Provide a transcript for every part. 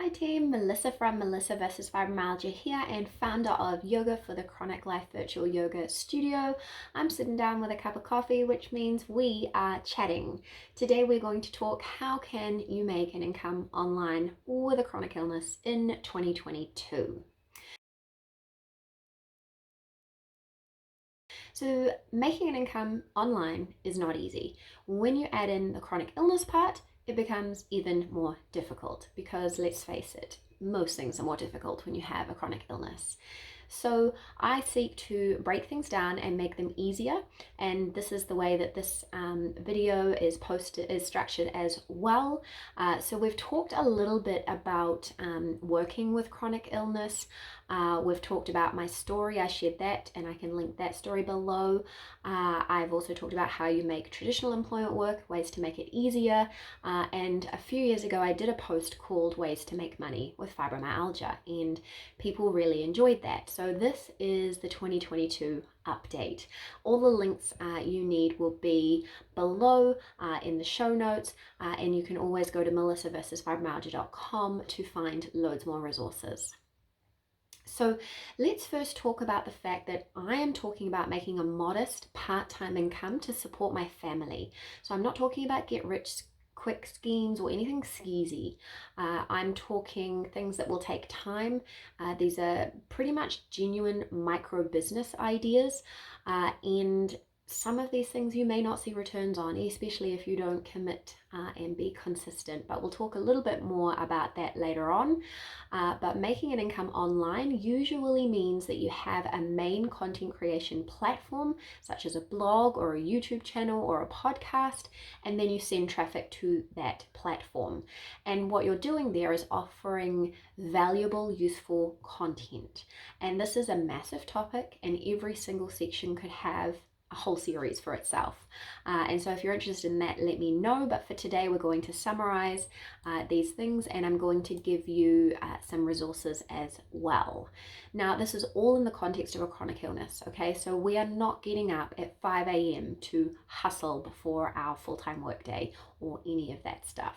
Hi team, Melissa from Melissa vs. Fibromyalgia here and founder of Yoga for the Chronic Life Virtual Yoga Studio. I'm sitting down with a cup of coffee, which means we are chatting. Today we're going to talk how can you make an income online with a chronic illness in 2022. So making an income online is not easy. When you add in the chronic illness part, it becomes even more difficult because let's face it, most things are more difficult when you have a chronic illness. So I seek to break things down and make them easier, and this is the way that this video is structured as well. So we've talked a little bit about working with chronic illness. We've talked about my story. I shared that and I can link that story below. I've also talked about how you make traditional employment work, ways to make it easier, and a few years ago I did a post called Ways to Make Money with Fibromyalgia, and people really enjoyed that. So this is the 2022 update. All the links you need will be below in the show notes, and you can always go to melissaversusfibromyalgia.com to find loads more resources. So let's first talk about the fact that I am talking about making a modest part-time income to support my family. So I'm not talking about get rich quick schemes or anything skeezy. I'm talking things that will take time. These are pretty much genuine micro business ideas, and some of these things you may not see returns on, especially if you don't commit and be consistent, but we'll talk a little bit more about that later on. But making an income online usually means that you have a main content creation platform, such as a blog or a YouTube channel or a podcast, and then you send traffic to that platform. And what you're doing there is offering valuable, useful content. And this is a massive topic, and every single section could have a whole series for itself. And so if you're interested in that, let me know. But for today, we're going to summarize these things, and I'm going to give you some resources as well. Now, this is all in the context of a chronic illness, okay? So we are not getting up at 5 a.m. to hustle before our full-time workday or any of that stuff.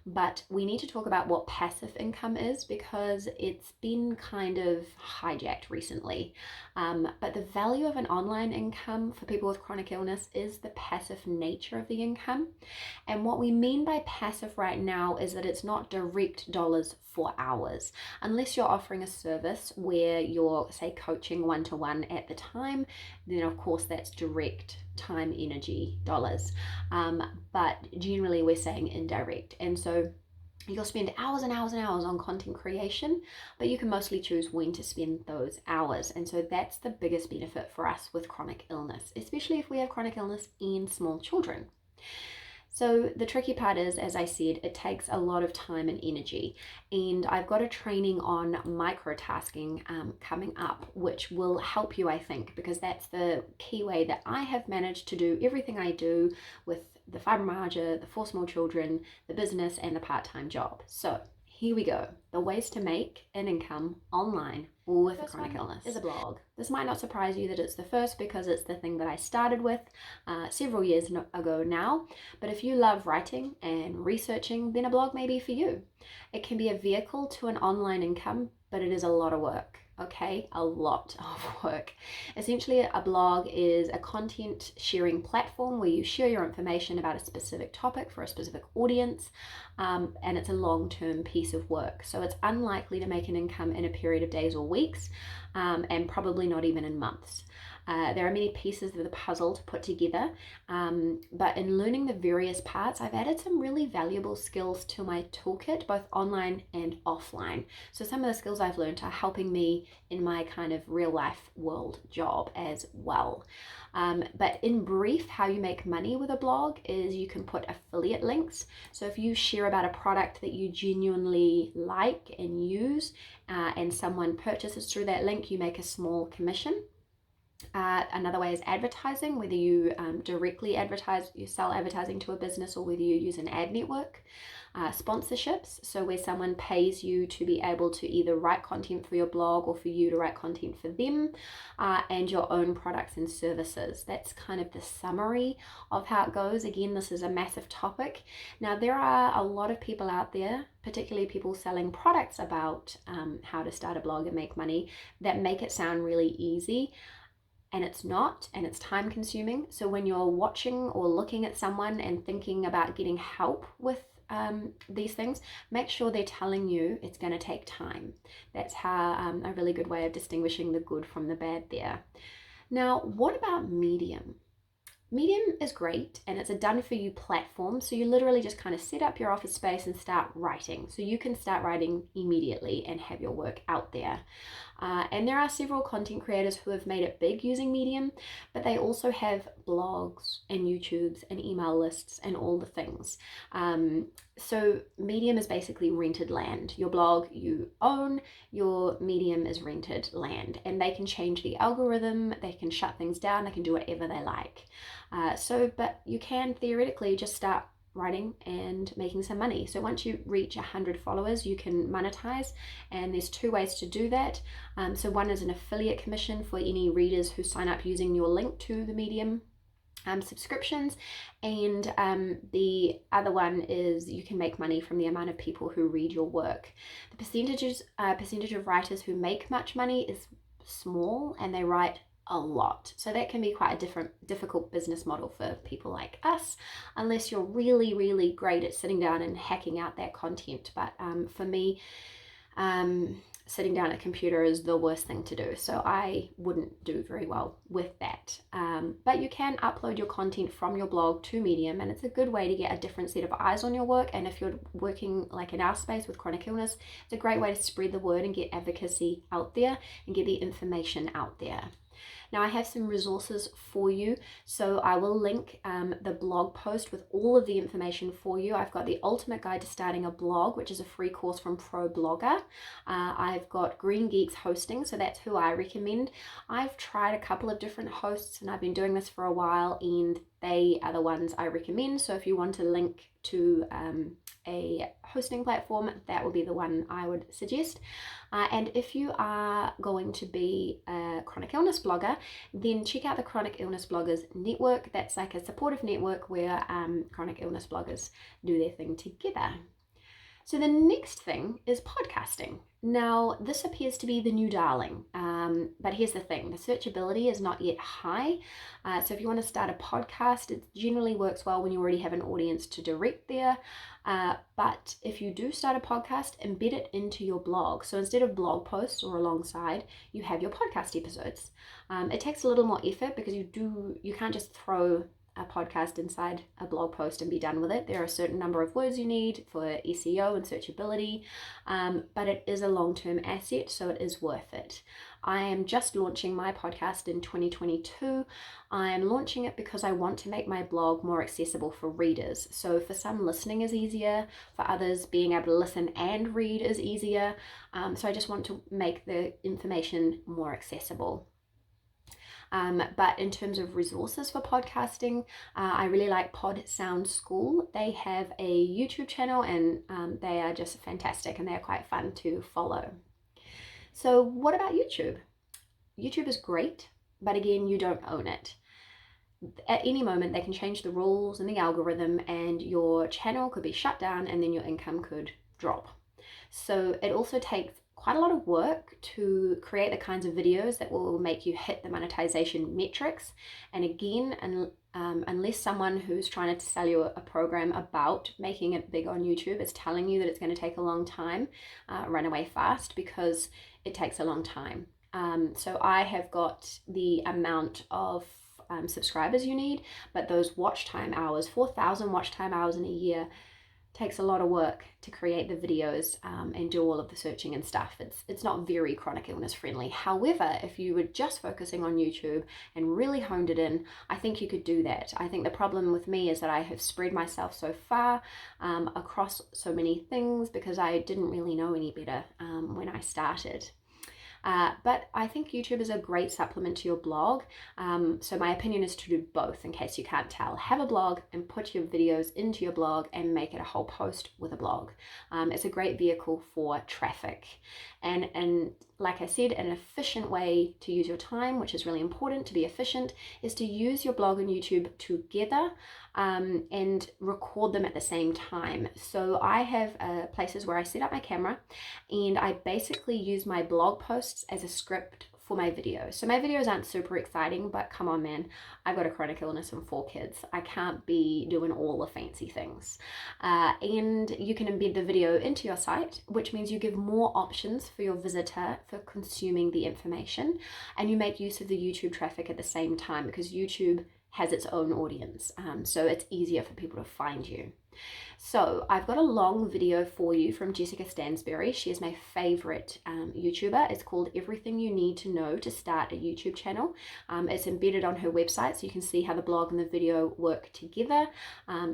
But we need to talk about what passive income is, because it's been kind of hijacked recently. But the value of an online income for people with chronic illness is the passive nature of the income. And what we mean by passive right now is that it's not direct dollars for hours. Unless you're offering a service where you're, say, coaching one-to-one at the time, then of course that's direct time, energy, dollars. But generally we're saying indirect. And so you'll spend hours and hours and hours on content creation, but you can mostly choose when to spend those hours. And so that's the biggest benefit for us with chronic illness, especially if we have chronic illness in small children. So the tricky part is, as I said, it takes a lot of time and energy. And I've got a training on microtasking coming up, which will help you, I think, because that's the key way that I have managed to do everything I do with the fibromyalgia, the 4 small children, the business, and the part-time job. So here we go. The ways to make an income online with a chronic illness is a blog. This might not surprise you that it's the first, because it's the thing that I started with several years ago now. But if you love writing and researching, then a blog may be for you. It can be a vehicle to an online income, but it is a lot of work. Okay, a lot of work. Essentially, a blog is a content sharing platform where you share your information about a specific topic for a specific audience, and it's a long-term piece of work. So it's unlikely to make an income in a period of days or weeks, and probably not even in months. There are many pieces of the puzzle to put together, but in learning the various parts, I've added some really valuable skills to my toolkit, both online and offline. So some of the skills I've learned are helping me in my kind of real life world job as well. But in brief, how you make money with a blog is you can put affiliate links. So if you share about a product that you genuinely like and use, and someone purchases through that link, you make a small commission. Another way is advertising, whether you directly advertise, you sell advertising to a business, or whether you use an ad network. sponsorships, so where someone pays you to be able to either write content for your blog or for you to write content for them, and your own products and services. That's kind of the summary of how it goes. Again, this is a massive topic. Now, there are a lot of people out there, particularly people selling products about how to start a blog and make money, that make it sound really easy. And it's not, and it's time consuming. So when you're watching or looking at someone and thinking about getting help with these things, make sure they're telling you it's going to take time. That's how a really good way of distinguishing the good from the bad there. Now, what about Medium? Medium is great, and it's a done-for-you platform, so you literally just kind of set up your office space and start writing. So you can start writing immediately and have your work out there. And there are several content creators who have made it big using Medium, but they also have blogs and YouTubes and email lists and all the things. So Medium is basically rented land. Your blog you own, your Medium is rented land, and they can change the algorithm, they can shut things down, they can do whatever they like. But you can theoretically just start writing and making some money. So once you reach 100 followers, you can monetize, and there's two ways to do that. So one is an affiliate commission for any readers who sign up using your link to the Medium subscriptions, and the other one is you can make money from the amount of people who read your work. The percentage of writers who make much money is small, and they write a lot. So that can be quite a difficult business model for people like us, unless you're really, really great at sitting down and hacking out that content. But for me, sitting down at a computer is the worst thing to do, so I wouldn't do very well with that. But you can upload your content from your blog to Medium, and it's a good way to get a different set of eyes on your work. And if you're working like in our space with chronic illness, it's a great way to spread the word and get advocacy out there and get the information out there. Now, I have some resources for you, so I will link the blog post with all of the information for you. I've got the Ultimate Guide to Starting a Blog, which is a free course from Pro Blogger. I've got Green Geeks Hosting, so that's who I recommend. I've tried a couple of different hosts, and I've been doing this for a while, and they are the ones I recommend. So if you want to link to a hosting platform, that would be the one I would suggest. And if you are going to be a chronic illness blogger, then check out the Chronic Illness Bloggers Network. That's like a supportive network where chronic illness bloggers do their thing together. So the next thing is podcasting. Now, this appears to be the new darling, but here's the thing, the searchability is not yet high. So if you want to start a podcast, it generally works well when you already have an audience to direct there. But if you do start a podcast, embed it into your blog. So instead of blog posts or alongside, you have your podcast episodes. It takes a little more effort because you can't just throw a podcast inside a blog post and be done with it. There are a certain number of words you need for SEO and searchability, but it is a long-term asset, so it is worth it. I am just launching my podcast in 2022. I am launching it because I want to make my blog more accessible for readers. So for some, listening is easier. For others, being able to listen and read is easier. So I just want to make the information more accessible. But in terms of resources for podcasting, I really like Pod Sound School. They have a YouTube channel, and they are just fantastic, and they're quite fun to follow. So what about YouTube? YouTube is great, but again, you don't own it. At any moment, they can change the rules and the algorithm, and your channel could be shut down, and then your income could drop. So it also takes quite a lot of work to create the kinds of videos that will make you hit the monetization metrics. And again, unless someone who's trying to sell you a program about making it big on YouTube is telling you that it's going to take a long time, run away fast, because it takes a long time. So I have got the amount of subscribers you need, but those watch time hours, 4,000 watch time hours in a year, takes a lot of work to create the videos and do all of the searching and stuff. It's not very chronic illness friendly. However, if you were just focusing on YouTube and really honed it in, I think you could do that. I think the problem with me is that I have spread myself so far across so many things because I didn't really know any better when I started. But I think YouTube is a great supplement to your blog. So my opinion is to do both, in case you can't tell. Have a blog and put your videos into your blog and make it a whole post with a blog. It's a great vehicle for traffic. And like I said, an efficient way to use your time, which is really important to be efficient, is to use your blog and YouTube together and record them at the same time. So I have places where I set up my camera and I basically use my blog posts as a script for my videos. So my videos aren't super exciting, but come on, man, I've got a chronic illness and 4 kids. I can't be doing all the fancy things. And you can embed the video into your site, which means you give more options for your visitor for consuming the information, and you make use of the YouTube traffic at the same time, because YouTube has its own audience, so it's easier for people to find you. So I've got a long video for you from Jessica Stansberry. She is my favorite YouTuber. It's called Everything You Need to Know to Start a YouTube Channel. It's embedded on her website, so you can see how the blog and the video work together.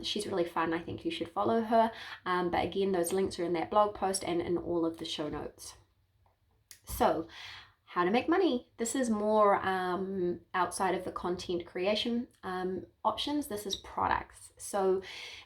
She's really fun. I think you should follow her. But again, those links are in that blog post and in all of the show notes. So, how to make money. This is more outside of the content creation options. This is products. So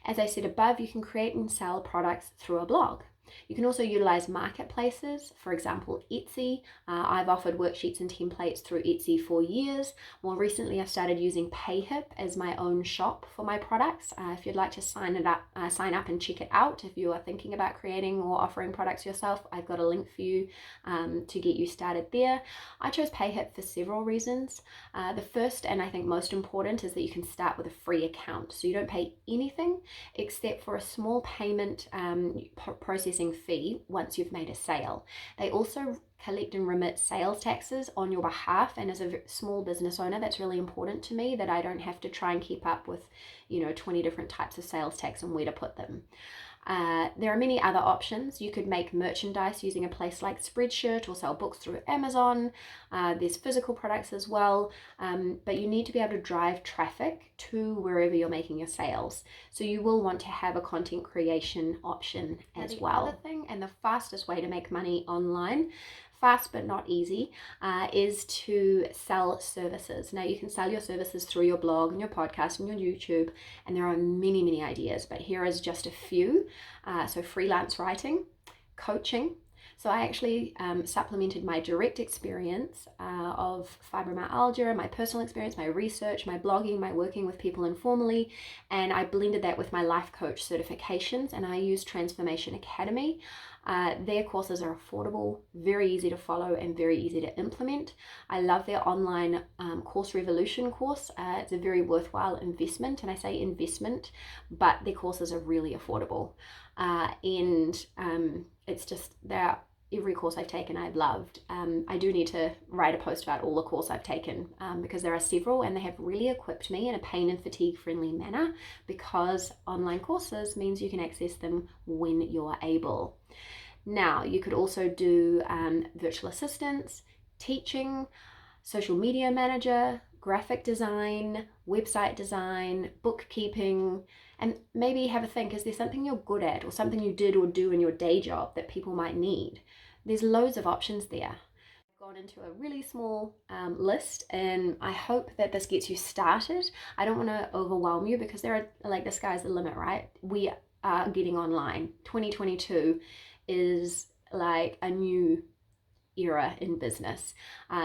as I said above, you can create and sell products through a blog. You can also utilize marketplaces, for example, Etsy. I've offered worksheets and templates through Etsy for years. More recently, I've started using PayHip as my own shop for my products. If you'd like to sign up and check it out, if you are thinking about creating or offering products yourself, I've got a link for you to get you started there. I chose PayHip for several reasons. The first, and I think most important, is that you can start with a free account. So you don't pay anything except for a small payment processing fee once you've made a sale. They also collect and remit sales taxes on your behalf, and as a small business owner, that's really important to me, that I don't have to try and keep up with 20 different types of sales tax and where to put them. There are many other options. You could make merchandise using a place like Spreadshirt or sell books through Amazon. There's physical products as well, but you need to be able to drive traffic to wherever you're making your sales. So you will want to have a content creation option as well. The other thing, and the fastest way to make money online, fast but not easy, is to sell services. Now, you can sell your services through your blog and your podcast and your YouTube, and there are many, many ideas, but here is just a few. So freelance writing, coaching. So I actually supplemented my direct experience of fibromyalgia, my personal experience, my research, my blogging, my working with people informally, and I blended that with my life coach certifications, and I used Transformation Academy. Their courses are affordable, very easy to follow, and very easy to implement. I love their online Course Revolution course. It's a very worthwhile investment, and I say investment, but their courses are really affordable. It's just, every course I've taken I've loved. I do need to write a post about all the course I've taken because there are several, and they have really equipped me in a pain and fatigue friendly manner, because online courses means you can access them when you're able. Now, you could also do virtual assistants, teaching, social media manager, graphic design, website design, bookkeeping, and maybe have a think, is there something you're good at or something you did or do in your day job that people might need? There's loads of options there. I've gone into a really small list, and I hope that this gets you started. I don't want to overwhelm you, because the sky's the limit, right? We are getting online. 2022 is like a new era in business.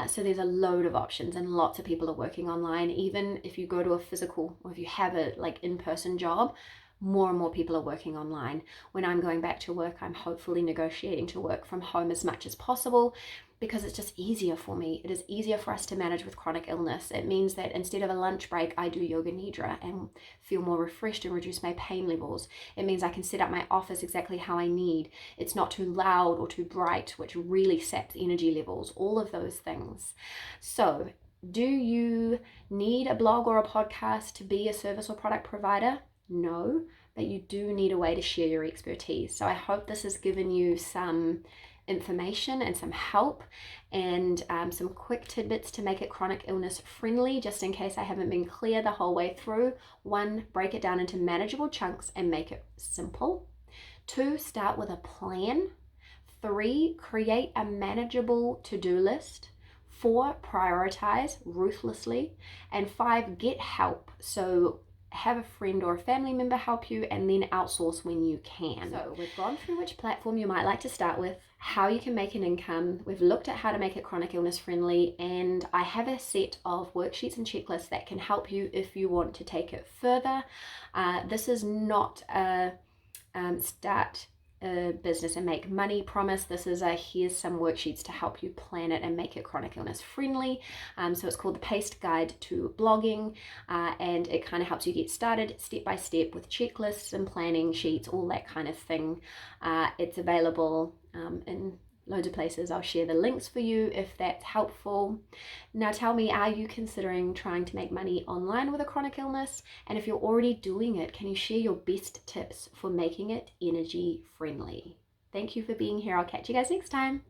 So there's a load of options, and lots of people are working online. Even if you go to a physical, or if you have a in-person job, more and more people are working online. When I'm going back to work, I'm hopefully negotiating to work from home as much as possible, because it's just easier for me. It is easier for us to manage with chronic illness. It means that instead of a lunch break, I do yoga nidra and feel more refreshed and reduce my pain levels. It means I can set up my office exactly how I need. It's not too loud or too bright, which really saps energy levels, all of those things. So, do you need a blog or a podcast to be a service or product provider? No, but you do need a way to share your expertise. So I hope this has given you some information and some help, and some quick tidbits to make it chronic illness friendly, just in case I haven't been clear the whole way through. 1, break it down into manageable chunks and make it simple. 2, start with a plan. 3, create a manageable to-do list. 4, prioritize ruthlessly. And 5, get help. So have a friend or a family member help you, and then outsource when you can. So we've gone through which platform you might like to start with, how you can make an income, we've looked at how to make it chronic illness friendly, and I have a set of worksheets and checklists that can help you if you want to take it further. This is not a start a business and make money promise. This is a here's some worksheets to help you plan it and make it chronic illness friendly. So it's called the Paced Guide to Blogging, and it kind of helps you get started step by step with checklists and planning sheets, all that kind of thing. It's available in loads of places. I'll share the links for you if that's helpful. Now tell me, are you considering trying to make money online with a chronic illness? And if you're already doing it, can you share your best tips for making it energy friendly? Thank you for being here. I'll catch you guys next time.